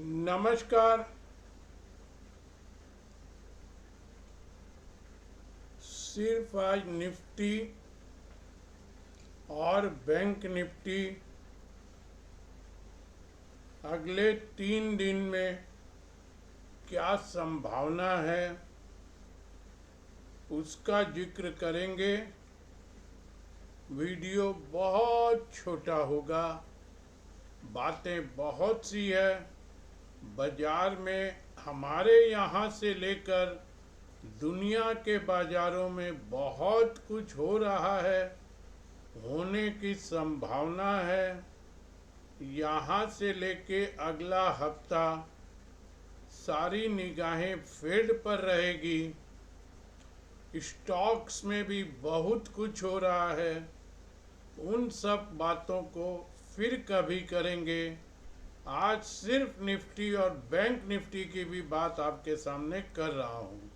नमस्कार। सिर्फ आज निफ्टी और बैंक निफ्टी अगले 3 दिन में क्या संभावना है उसका जिक्र करेंगे। वीडियो बहुत छोटा होगा, बातें बहुत सी है। बाजार में हमारे यहाँ से लेकर दुनिया के बाजारों में बहुत कुछ हो रहा है, होने की संभावना है। यहाँ से लेके अगला हफ्ता सारी निगाहें फेड पर रहेगी। स्टॉक्स में भी बहुत कुछ हो रहा है, उन सब बातों को फिर कभी करेंगे। आज सिर्फ निफ्टी और बैंक निफ्टी की भी बात आपके सामने कर रहा हूँ।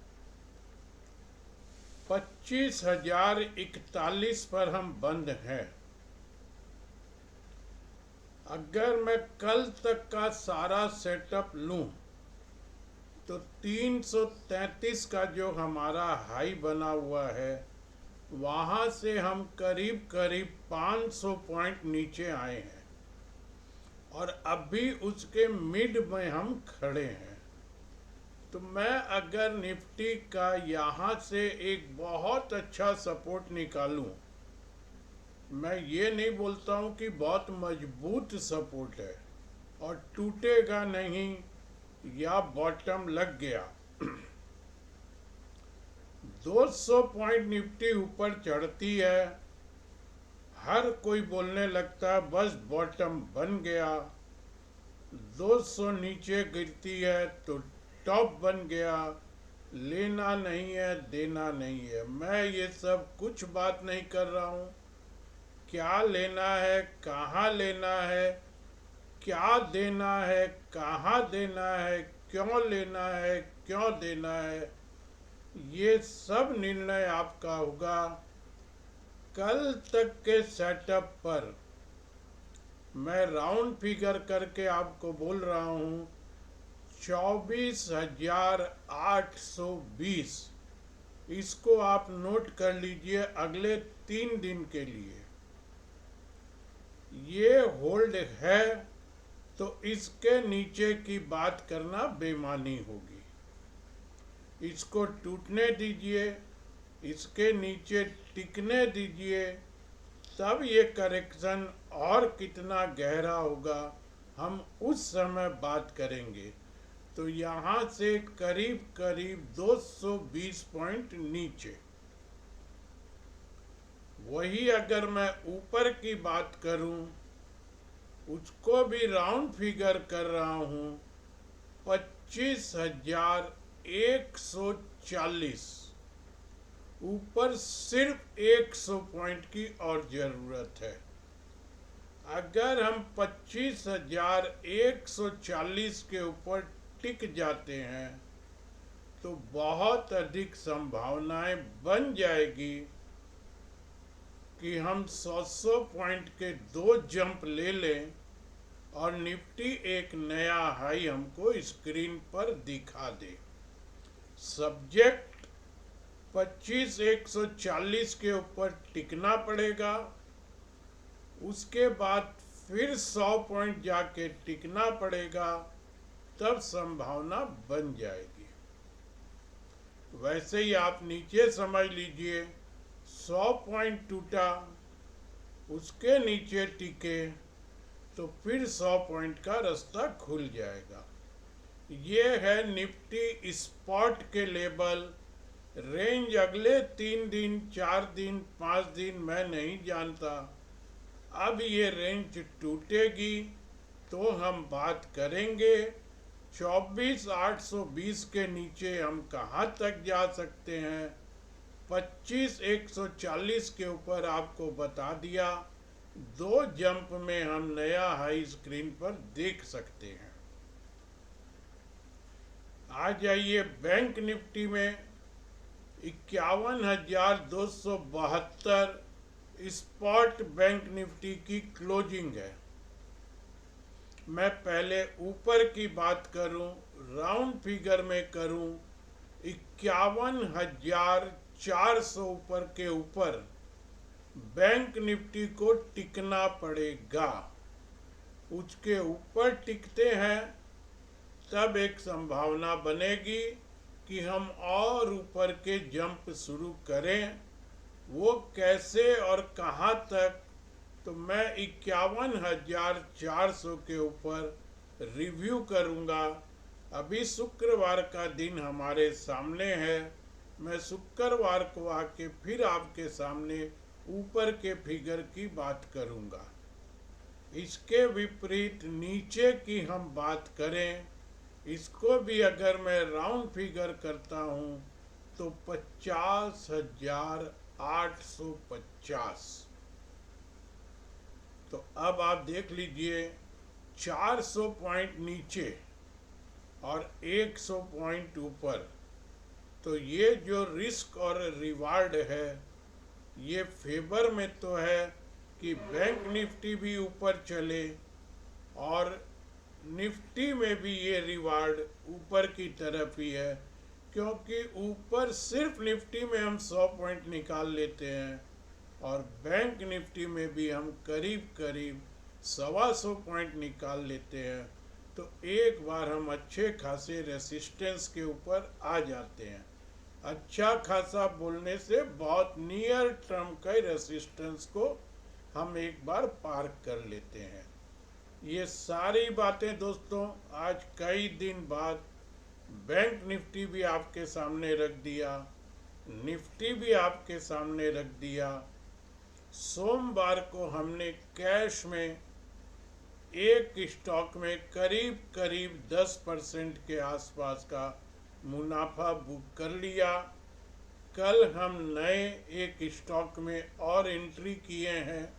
25,041 पर हम बंद हैं। अगर मैं कल तक का सारा सेटअप लूं तो 333 का जो हमारा हाई बना हुआ है वहाँ से हम करीब करीब 500 पॉइंट नीचे आए हैं और अभी उसके मिड में हम खड़े हैं। तो मैं अगर निफ्टी का यहाँ से एक बहुत अच्छा सपोर्ट निकालूं, मैं ये नहीं बोलता हूँ कि बहुत मजबूत सपोर्ट है और टूटेगा नहीं या बॉटम लग गया। 200 पॉइंट निफ्टी ऊपर चढ़ती है, हर कोई बोलने लगता है बस बॉटम बन गया। 200 नीचे गिरती है तो टॉप बन गया। लेना नहीं है, देना नहीं है। मैं ये सब कुछ बात नहीं कर रहा हूँ। क्या लेना है, कहाँ लेना है, क्या देना है, कहाँ देना है, क्यों लेना है, क्यों देना है, ये सब निर्णय आपका होगा। कल तक के सेटअप पर मैं राउंड फिगर करके आपको बोल रहा हूँ 24,820। इसको आप नोट कर लीजिए अगले 3 दिन के लिए। ये होल्ड है तो इसके नीचे की बात करना बेमानी होगी। इसको टूटने दीजिए, इसके नीचे टिकने दीजिए, तब ये करेक्शन और कितना गहरा होगा हम उस समय बात करेंगे। तो यहाँ से करीब करीब 220 पॉइंट नीचे। वही अगर मैं ऊपर की बात करूं, उसको भी राउंड फिगर कर रहा हूं 25,140। ऊपर सिर्फ 100 पॉइंट की और जरूरत है। अगर हम 25,140 के ऊपर टिक जाते हैं तो बहुत अधिक संभावनाएं बन जाएगी कि हम 100 पॉइंट के 2 जंप ले लें और निफ्टी एक नया हाई हमको स्क्रीन पर दिखा दे। सब्जेक्ट 25,140 के ऊपर टिकना पड़ेगा, उसके बाद फिर 100 पॉइंट जाके टिकना पड़ेगा, तब संभावना बन जाएगी। वैसे ही आप नीचे समझ लीजिए 100 पॉइंट टूटा, उसके नीचे टिके तो फिर 100 पॉइंट का रास्ता खुल जाएगा। ये है निफ्टी स्पॉट के लेवल। रेंज अगले 3 दिन, 4 दिन, 5 दिन मैं नहीं जानता। अब ये रेंज टूटेगी तो हम बात करेंगे 24,820 के नीचे हम कहाँ तक जा सकते हैं। 25,140 के ऊपर आपको बता दिया, 2 जंप में हम नया हाई स्क्रीन पर देख सकते हैं। आ जाइए बैंक निफ्टी में 51,272 स्पॉट बैंक निफ्टी की क्लोजिंग है। मैं पहले ऊपर की बात करूं, राउंड फिगर में करूं, 51,400 ऊपर के ऊपर बैंक निफ्टी को टिकना पड़ेगा। उसके ऊपर टिकते हैं तब एक संभावना बनेगी कि हम और ऊपर के जंप शुरू करें। वो कैसे और कहाँ तक, तो मैं 51,400 के ऊपर रिव्यू करूँगा। अभी शुक्रवार का दिन हमारे सामने है। मैं शुक्रवार को आके फिर आपके सामने ऊपर के फिगर की बात करूँगा। इसके विपरीत नीचे की हम बात करें, इसको भी अगर मैं राउंड फिगर करता हूँ तो 50,850। तो अब आप देख लीजिए, 400 पॉइंट नीचे और 100 पॉइंट ऊपर, तो ये जो रिस्क और रिवार्ड है ये फेवर में तो है कि बैंक निफ्टी भी ऊपर चले और निफ्टी में भी ये रिवार्ड ऊपर की तरफ ही है, क्योंकि ऊपर सिर्फ निफ्टी में हम 100 पॉइंट निकाल लेते हैं और बैंक निफ्टी में भी हम करीब करीब 125 पॉइंट निकाल लेते हैं। तो एक बार हम अच्छे खासे रेसिस्टेंस के ऊपर आ जाते हैं। अच्छा खासा बोलने से बहुत नियर टर्म के रेसिस्टेंस को हम एक बार पार कर लेते हैं। ये सारी बातें दोस्तों आज कई दिन बाद बैंक निफ्टी भी आपके सामने रख दिया, निफ्टी भी आपके सामने रख दिया। सोमवार को हमने कैश में एक स्टॉक में करीब करीब 10% के आसपास का मुनाफा बुक कर लिया। कल हम नए एक स्टॉक में और एंट्री किए हैं।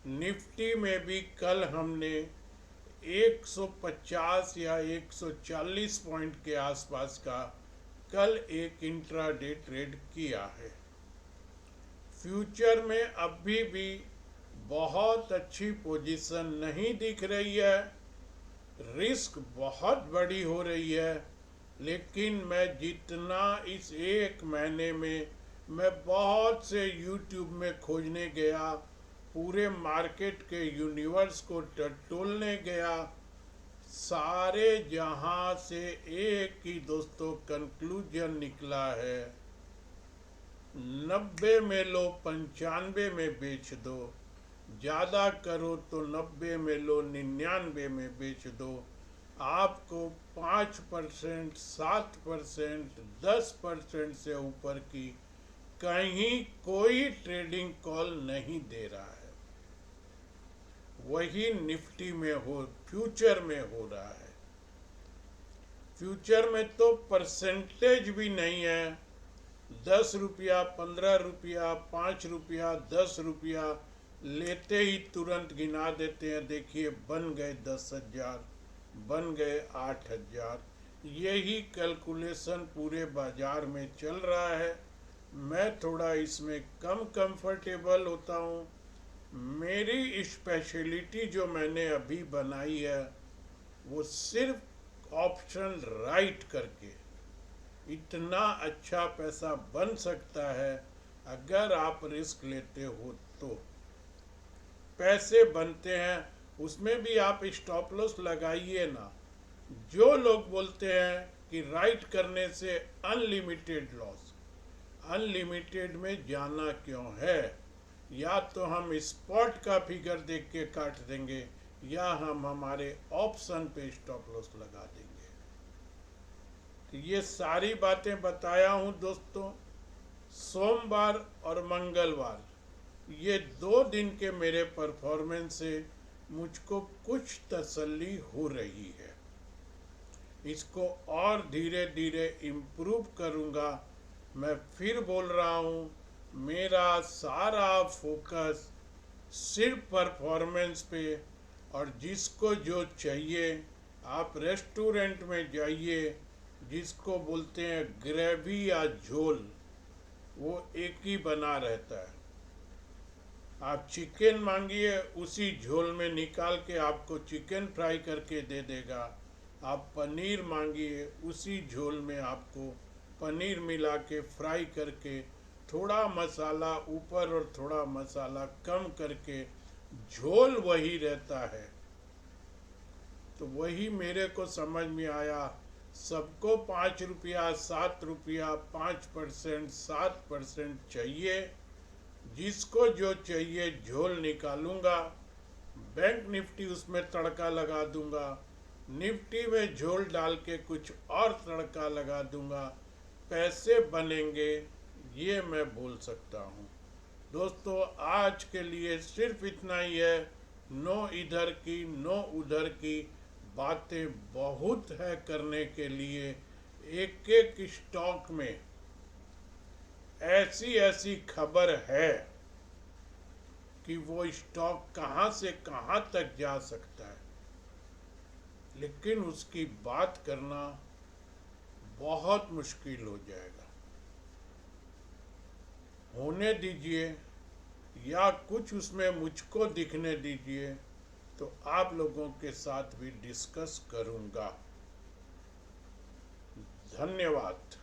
निफ्टी में भी कल हमने 150 या 140 पॉइंट के आसपास का कल एक इंट्राडे ट्रेड किया है। फ्यूचर में अभी भी बहुत अच्छी पोजीशन नहीं दिख रही है, रिस्क बहुत बड़ी हो रही है, लेकिन मैं जितना इस एक महीने में मैं बहुत से यूट्यूब में खोजने गया, पूरे मार्केट के यूनिवर्स को टटोलने गया, सारे जहां से एक ही दोस्तों कंक्लूजन निकला है, 90 में लो 95 में बेच दो, ज़्यादा करो तो 90 में लो 99 में बेच दो। आपको 5%, 7%, 10% से ऊपर की कहीं कोई ट्रेडिंग कॉल नहीं दे रहा है। वही निफ्टी में हो, फ्यूचर में हो रहा है। फ्यूचर में तो परसेंटेज भी नहीं है। 10 रुपया, 15 रुपया, 5 रुपया, 10 रुपया लेते ही तुरंत गिना देते हैं, देखिए बन गए 10,000, बन गए 8,000। यही कैलकुलेशन पूरे बाजार में चल रहा है। मैं थोड़ा इसमें कम कंफर्टेबल होता हूँ। मेरी स्पेशलिटी जो मैंने अभी बनाई है वो सिर्फ ऑप्शन राइट करके इतना अच्छा पैसा बन सकता है अगर आप रिस्क लेते हो तो। पैसे बनते हैं, उसमें भी आप स्टॉप लॉस लगाइए ना। जो लोग बोलते हैं कि राइट करने से अनलिमिटेड लॉस, अनलिमिटेड में जाना क्यों है? या तो हम स्पॉट का फिगर देख के काट देंगे या हम हमारे ऑप्शन पे स्टॉप लॉस लगा देंगे। तो ये सारी बातें बताया हूँ दोस्तों। सोमवार और मंगलवार ये 2 दिन के मेरे परफॉर्मेंस से मुझको कुछ तसल्ली हो रही है। इसको और धीरे धीरे इम्प्रूव करूँगा। मैं फिर बोल रहा हूँ, मेरा सारा फोकस सिर्फ परफॉर्मेंस पे, और जिसको जो चाहिए आप रेस्टोरेंट में जाइए, जिसको बोलते हैं ग्रेवी या झोल, वो एक ही बना रहता है। आप चिकन मांगिए, उसी झोल में निकाल के आपको चिकन फ्राई करके दे देगा। आप पनीर मांगिए, उसी झोल में आपको पनीर मिला के फ्राई करके, थोड़ा मसाला ऊपर और थोड़ा मसाला कम करके, झोल वही रहता है। तो वही मेरे को समझ में आया। सबको 5 रुपया, 7 रुपया, 5%, 7% चाहिए। जिसको जो चाहिए झोल निकालूंगा, बैंक निफ्टी उसमें तड़का लगा दूंगा, निफ्टी में झोल डाल के कुछ और तड़का लगा दूंगा, पैसे बनेंगे, ये मैं बोल सकता हूँ। दोस्तों, आज के लिए सिर्फ इतना ही है। नो इधर की नो उधर की बातें बहुत है करने के लिए। एक एक स्टॉक में ऐसी ऐसी खबर है कि वो स्टॉक कहाँ से कहाँ तक जा सकता है, लेकिन उसकी बात करना बहुत मुश्किल हो जाएगा। होने दीजिए, या कुछ उसमें मुझको दिखने दीजिए, तो आप लोगों के साथ भी डिस्कस करूंगा। धन्यवाद।